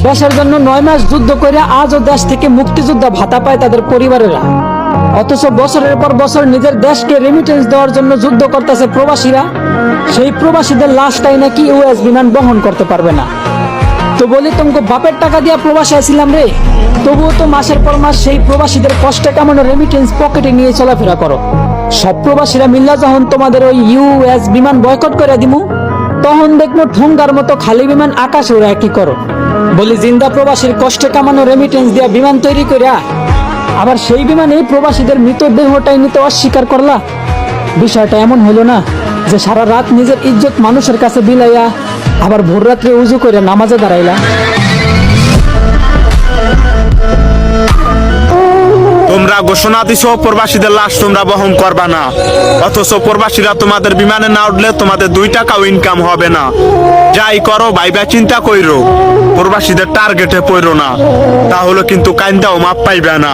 দেশের জন্য 9 মাস যুদ্ধ করে আজও দেশ থেকে মুক্তিযোদ্ধা ভাতা পায় তাদের পরিবারেরা। অথচ বছরের পর বছর নিজের দেশকে রেমিটেন্স দেওয়ার জন্য যুদ্ধ করতেছে প্রবাসীরা। সেই প্রবাসীদের লাশটাই নাকি ইউএস বিমান বহন করতে পারবে না। তো বলি, তোমাকে বাপের টাকা দিয়া প্রবাসী আসছিলাম রে, তবুও তো মাসের পর মাস সেই প্রবাসীদের কষ্টে কামানো রেমিটেন্স পকেটে নিয়ে চলাফেরা করো। সব প্রবাসীরা মিল্লা যখন তোমাদের ওই ইউএস বিমান বয়কট করে দিমু, তখন দেখবো ঠোঙ্গার মতো খালি বিমান আকাশে ওরা কি করো। বলি, জিন্দা প্রবাসীর কষ্টে কামানো রেমিটেন্স দিয়া বিমান তৈরি করিয়া আবার সেই বিমানে প্রবাসীদের মৃতদেহটাই নিতে অস্বীকার করলা। বিষয়টা এমন হলো না যে সারা রাত নিজের ইজ্জত মানুষের কাছে বিলাইয়া আবার ভোর রাত্রে উজু করে নামাজে দাঁড়াইলা। তোমরা ঘোষণা দিছো প্রবাসীদের লাশ তোমরা বহন করবা না, অথচ প্রবাসীরা তোমাদের বিমানে না উঠলে তোমাদের 2 টাকাও ইনকাম হবে না। যাই করো ভাইবা চিন্তা কইরো, প্রবাসীদের টার্গেটে পড়ো না, তাহলে কিন্তু কাইন্দাও মাপ পাইবে না।